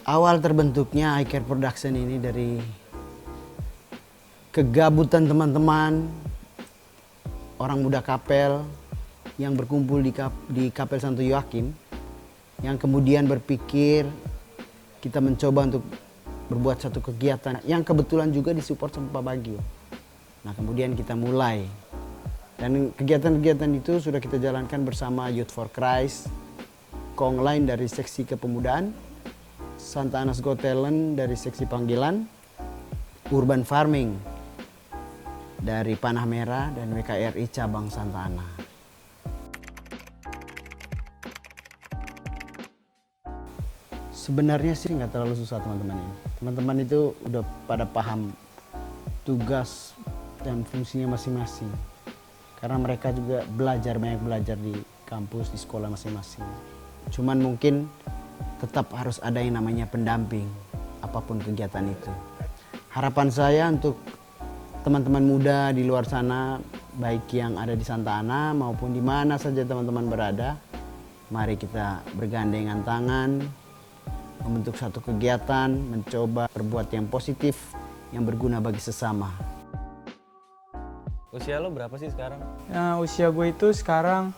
Awal terbentuknya iCare Production ini dari kegabutan teman-teman orang muda Kapel yang berkumpul di Kapel Santo Yoakim, yang kemudian berpikir kita mencoba untuk berbuat satu kegiatan yang kebetulan juga disupport sama Pak Bagio. Nah, kemudian kita mulai, dan kegiatan-kegiatan itu sudah kita jalankan bersama Youth for Christ, Kongline dari seksi kepemudaan, Santa Anas Got Talent dari seksi panggilan, Urban Farming dari Panah Merah, dan WKRI cabang Santa Ana. Sebenarnya sih nggak terlalu susah teman-teman ini. Teman-teman itu udah pada paham tugas dan fungsinya masing-masing. Karena mereka juga banyak belajar di kampus, di sekolah masing-masing. Cuman mungkin tetap harus ada yang namanya pendamping apapun kegiatan itu. Harapan saya untuk teman-teman muda di luar sana, baik yang ada di Santa Ana maupun di mana saja teman-teman berada, mari kita bergandengan tangan, membentuk satu kegiatan, mencoba berbuat yang positif, yang berguna bagi sesama. Usia lo berapa sih sekarang? Nah, usia gue itu sekarang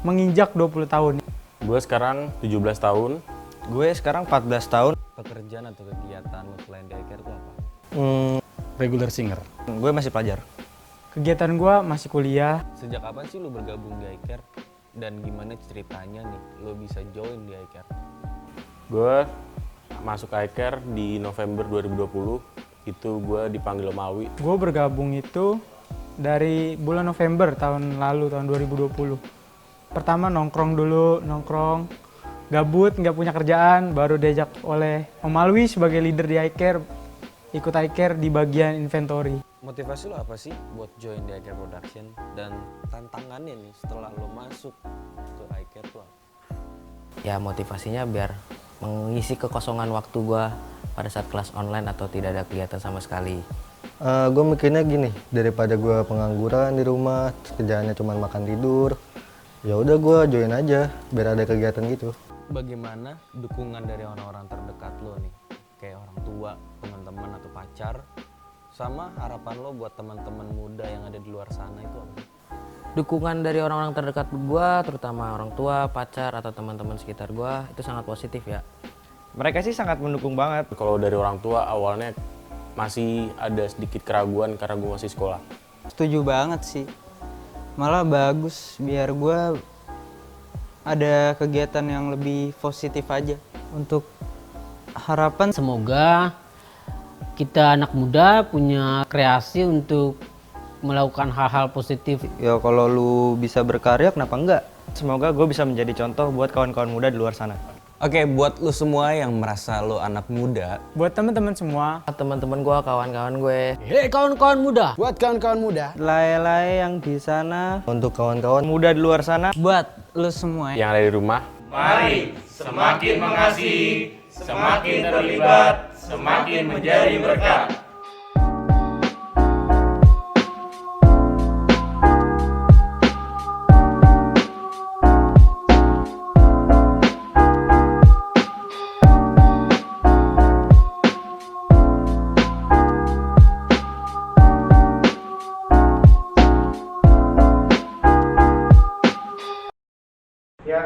menginjak 20 tahun. Gue sekarang 17 tahun. Gue sekarang 14 tahun. Pekerjaan atau kegiatan lo selain di iCare itu apa? Regular singer. Gue masih pelajar. Kegiatan gue masih kuliah. Sejak kapan sih lo bergabung di iCare? Dan gimana ceritanya nih lo bisa join di iCare? Gue masuk iCare di November 2020. Itu gue dipanggil Om Awi. Gue bergabung itu dari bulan November tahun lalu, tahun 2020. Pertama nongkrong, gabut, nggak punya kerjaan, baru diajak oleh Om Alwi sebagai leader di iCare, ikut iCare di bagian inventory. Motivasi lo apa sih buat join di iCare Production? Dan tantangannya nih setelah lo masuk ke iCare tuh apa? Ya motivasinya biar mengisi kekosongan waktu gue pada saat kelas online atau tidak ada kegiatan sama sekali. Gue mikirnya gini, daripada gue pengangguran di rumah, kerjaannya cuma makan tidur, ya udah gue join aja biar ada kegiatan gitu. Bagaimana dukungan dari orang-orang terdekat lo nih, kayak orang tua, teman-teman atau pacar, sama harapan lo buat teman-teman muda yang ada di luar sana itu apa? Dukungan dari orang-orang terdekat gue, terutama orang tua, pacar, atau teman-teman sekitar gue, itu sangat positif ya. Mereka sih sangat mendukung banget. Kalau dari orang tua awalnya masih ada sedikit keraguan karena gue masih sekolah. Setuju banget sih. Malah bagus biar gue ada kegiatan yang lebih positif aja. Untuk harapan semoga kita anak muda punya kreasi untuk melakukan hal-hal positif. ya kalau lu bisa berkarya kenapa enggak? Semoga gue bisa menjadi contoh buat kawan-kawan muda di luar sana. Oke, buat lo semua yang merasa lo anak muda, Buat teman-teman semua, Teman-teman gue, kawan-kawan gue, Hei kawan-kawan muda, Buat kawan-kawan muda, Lay-lay yang di sana, Untuk kawan-kawan muda di luar sana, buat lu semua yang ada di rumah, Mari semakin mengasihi, semakin terlibat, semakin menjadi berkat. Ya,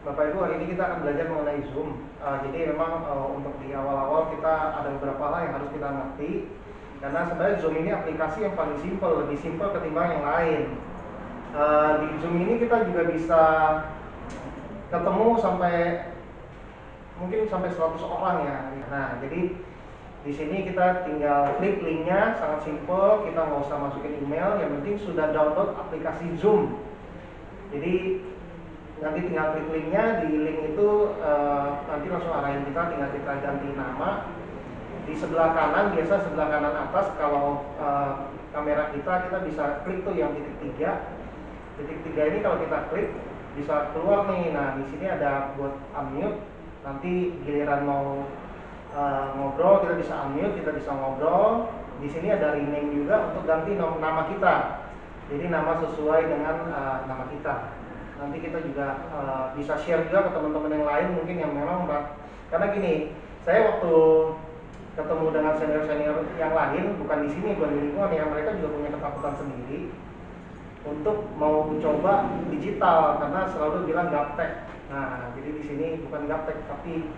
Bapak Ibu, hari ini kita akan belajar mengenai Zoom. Jadi memang untuk di awal-awal kita ada beberapa hal yang harus kita ngerti. Karena sebenarnya Zoom ini aplikasi yang paling simpel, lebih simpel ketimbang yang lain. Di Zoom ini kita juga bisa ketemu mungkin sampai 100 orang ya. Nah, jadi di sini kita tinggal klik linknya, sangat simpel. Kita nggak usah masukin email, yang penting sudah download aplikasi Zoom. Jadi nanti tinggal klik linknya, di link itu nanti langsung arahin tinggal kita ganti nama. Di sebelah kanan, biasa sebelah kanan atas kalau kamera kita bisa klik tuh yang titik 3. Titik 3 ini kalau kita klik bisa keluar nih. Nah, di sini ada buat unmute. Nanti giliran mau ngobrol kita bisa unmute, kita bisa ngobrol. Di sini ada rename juga untuk ganti nama kita. Jadi nama sesuai dengan nama kita. Nanti kita juga bisa share juga ke teman-teman yang lain mungkin yang memang, karena gini, saya waktu ketemu dengan senior-senior yang lain, bukan di sini, bukan di lingkungan, yang mereka juga punya ketakutan sendiri untuk mau coba digital karena selalu bilang gaptek. Nah, jadi di sini bukan gaptek tapi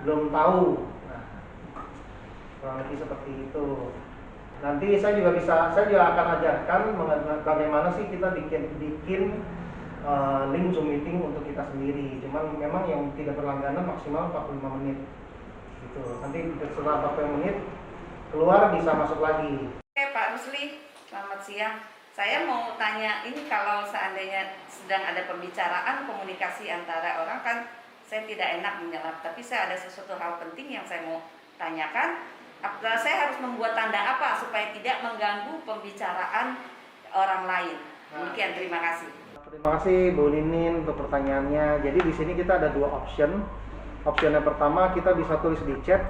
belum tahu. Nah, kurang lebih seperti itu. Nanti saya juga akan ajarkan bagaimana sih kita bikin link Zoom meeting untuk kita sendiri. Cuman memang yang tidak berlangganan maksimal 45 menit. Gitu. Nanti setelah 45 menit keluar bisa masuk lagi. Oke Pak Rusli, selamat siang. Saya mau tanya, ini kalau seandainya sedang ada pembicaraan komunikasi antara orang, kan saya tidak enak menyela, tapi saya ada sesuatu hal penting yang saya mau tanyakan. Saya harus membuat tanda apa supaya tidak mengganggu pembicaraan orang lain? Demikian, terima kasih. Terima kasih Bu Ninin untuk pertanyaannya. Jadi di sini kita ada dua option. Option yang pertama kita bisa tulis di chat.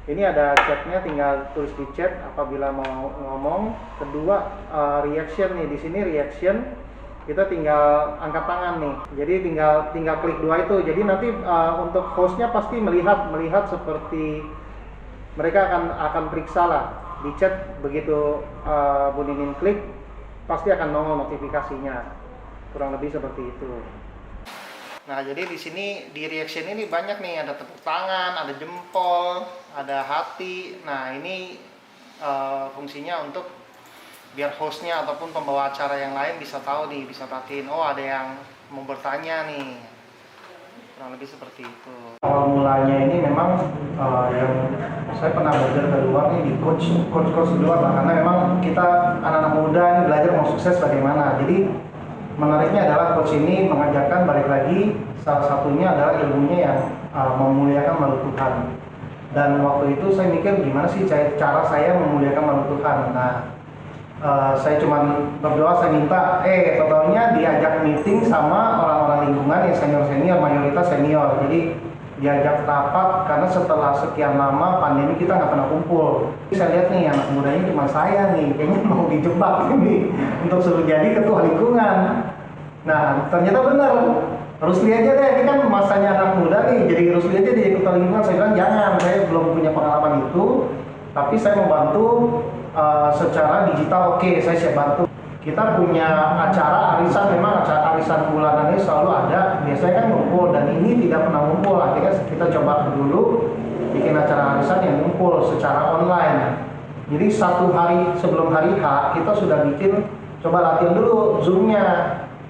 Ini ada chatnya, tinggal tulis di chat apabila mau ngomong. Kedua reaction nih, di sini reaction kita tinggal angkat tangan nih. Jadi tinggal klik dua itu. Jadi nanti untuk hostnya pasti melihat seperti mereka akan periksa lah di chat. Begitu Bu Ninin klik pasti akan nongol notifikasinya. Kurang lebih seperti itu. Nah, jadi di sini di reaction ini banyak nih, ada tepuk tangan, ada jempol, ada hati. Nah, ini fungsinya untuk biar hostnya ataupun pembawa acara yang lain bisa tahu nih, bisa perhatiin, oh ada yang mau bertanya nih. Kurang lebih seperti itu. Awal mulanya ini memang yang saya pernah belajar dari luar nih, di coach di luar lah, karena memang kita anak-anak muda ini belajar mau sukses bagaimana. Jadi menariknya adalah coach ini mengajarkan balik lagi, salah satunya adalah ilmunya yang memuliakan makhluk Tuhan. Dan waktu itu saya mikir gimana sih cara saya memuliakan makhluk Tuhan. Nah, saya cuma berdoa, saya minta totalnya diajak meeting sama orang-orang lingkungan yang senior-senior, mayoritas senior. Jadi diajak rapat karena setelah sekian lama pandemi kita nggak pernah kumpul. Saya lihat nih anak mudanya cuma saya nih, kayaknya mau dijebak ini untuk suruh jadi ketua lingkungan. Nah, ternyata benar. Rusli aja deh, ini kan masanya anak muda nih, jadi Rusli aja jadi ketua lingkungan. Saya bilang jangan, saya belum punya pengalaman itu, tapi saya mau bantu secara digital. Oke, saya siap bantu. Kita punya acara arisan, memang acara arisan bulanan ini selalu ada. Biasanya kan ngumpul, dan ini tidak pernah ngumpul. Akhirnya kita coba dulu bikin acara arisan yang ngumpul secara online. Jadi satu hari sebelum hari H kita sudah bikin, coba latihan dulu Zoom-nya.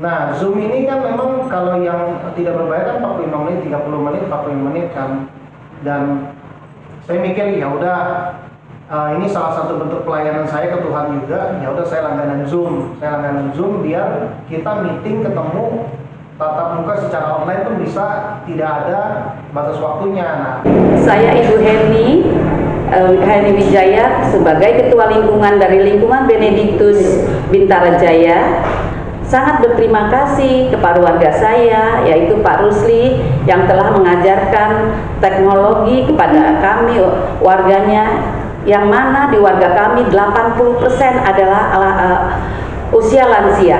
Nah, Zoom ini kan memang kalau yang tidak berbayar kan 45 menit, 30 menit, 45 menit kan. Dan saya mikir ya udah, ini salah satu bentuk pelayanan saya ke Tuhan juga. Ya udah, saya langganan Zoom biar kita meeting ketemu tatap muka secara online pun bisa, tidak ada batas waktunya. Nah, Saya Ibu Heni Wijaya sebagai Ketua Lingkungan dari Lingkungan Benediktus Bintara Jaya. Sangat berterima kasih kepada warga saya, yaitu Pak Rusli, yang telah mengajarkan teknologi kepada kami warganya, yang mana di warga kami 80% adalah usia lansia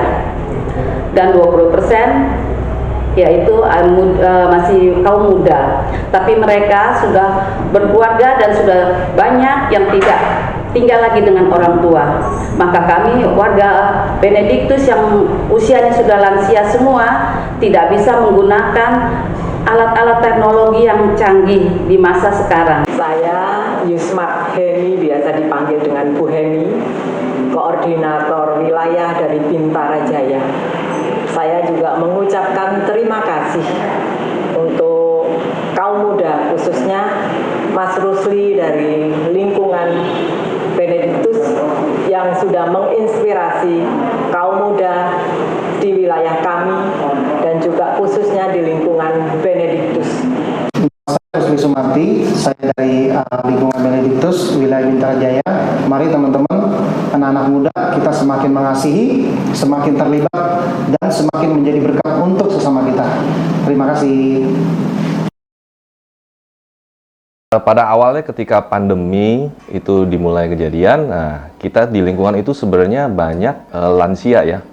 dan 20% yaitu masih kaum muda. Tapi mereka sudah berkeluarga dan sudah banyak yang tidak tinggal lagi dengan orang tua. Maka kami warga Benediktus yang usianya sudah lansia semua tidak bisa menggunakan alat-alat teknologi yang canggih di masa sekarang. Saya Yusma Heni, biasa dipanggil dengan Bu Heni, koordinator wilayah dari Bintara Jaya. Saya juga mengucapkan terima kasih untuk kaum muda, khususnya Mas Rusli dari lingkungan Benediktus yang sudah menginspirasi kaum muda di wilayah kami dan juga khususnya di lingkungan Benediktus. Saya Rusli Sumarti, saya dari lingkungan Benediktus wilayah Bintara Jaya. Mari teman-teman, anak-anak muda, kita semakin mengasihi, semakin terlibat, dan semakin menjadi berkat untuk sesama kita. Terima kasih. Pada awalnya ketika pandemi itu dimulai kejadian, nah kita di lingkungan itu sebenarnya banyak lansia ya.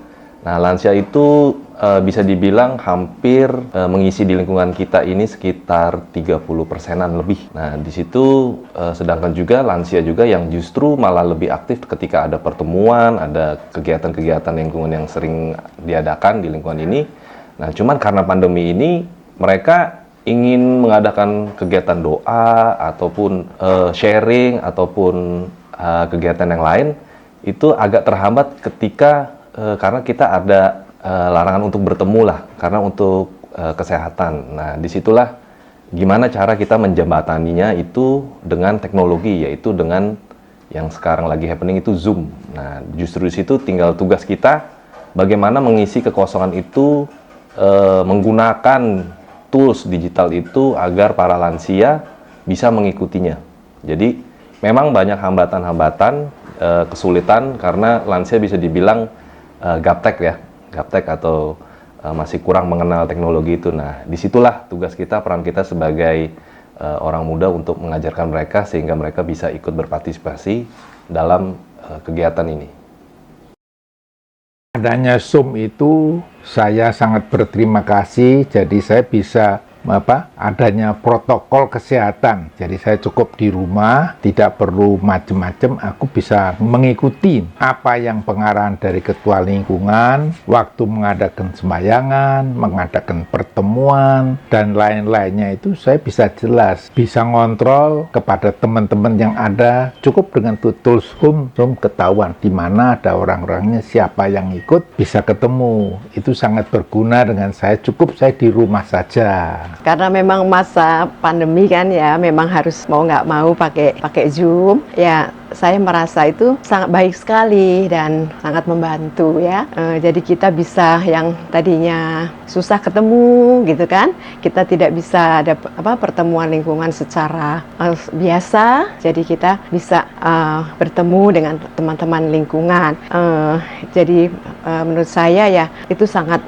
Nah lansia itu bisa dibilang hampir mengisi di lingkungan kita ini sekitar 30%-an lebih. Nah, di situ sedangkan juga lansia juga yang justru malah lebih aktif ketika ada pertemuan, ada kegiatan-kegiatan lingkungan yang sering diadakan di lingkungan ini. Nah, cuman karena pandemi ini mereka ingin mengadakan kegiatan doa ataupun sharing ataupun kegiatan yang lain itu agak terhambat ketika karena kita ada larangan untuk bertemu lah karena untuk kesehatan. Nah, disitulah gimana cara kita menjembataninya itu dengan teknologi, yaitu dengan yang sekarang lagi happening itu Zoom. Nah, justru di situ tinggal tugas kita bagaimana mengisi kekosongan itu menggunakan tools digital itu agar para lansia bisa mengikutinya. Jadi memang banyak hambatan-hambatan, kesulitan karena lansia bisa dibilang gaptek ya. Gaptek atau masih kurang mengenal teknologi itu. Nah, disitulah tugas kita, peran kita sebagai orang muda untuk mengajarkan mereka sehingga mereka bisa ikut berpartisipasi dalam kegiatan ini. Adanya Zoom itu saya sangat berterima kasih, jadi saya bisa adanya protokol kesehatan. Jadi saya cukup di rumah, tidak perlu macam-macam, aku bisa mengikuti apa yang pengarahan dari ketua lingkungan, waktu mengadakan sembayangan, mengadakan pertemuan, dan lain-lainnya itu saya bisa jelas, bisa ngontrol kepada teman-teman yang ada, cukup dengan tools Zoom ketahuan di mana ada orang-orangnya, siapa yang ikut, bisa ketemu. Itu sangat berguna dengan saya, cukup saya di rumah saja. Karena memang masa pandemi kan ya, memang harus mau nggak mau pakai Zoom. Ya, saya merasa itu sangat baik sekali dan sangat membantu ya. Jadi kita bisa yang tadinya susah ketemu gitu kan, kita tidak bisa ada pertemuan lingkungan secara biasa. Jadi kita bisa bertemu dengan teman-teman lingkungan. Jadi menurut saya ya itu sangat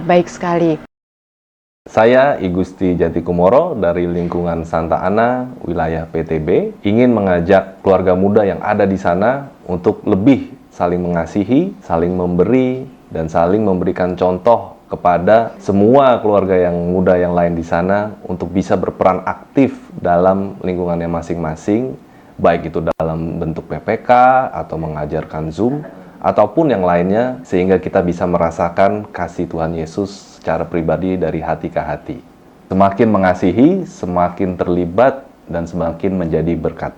baik sekali. Saya I Gusti Jatikumoro dari lingkungan Santa Ana, wilayah PTB, ingin mengajak keluarga muda yang ada di sana untuk lebih saling mengasihi, saling memberi, dan saling memberikan contoh kepada semua keluarga yang muda yang lain di sana untuk bisa berperan aktif dalam lingkungannya masing-masing, baik itu dalam bentuk PPK atau mengajarkan Zoom, ataupun yang lainnya, sehingga kita bisa merasakan kasih Tuhan Yesus secara pribadi dari hati ke hati. Semakin mengasihi, semakin terlibat, dan semakin menjadi berkat.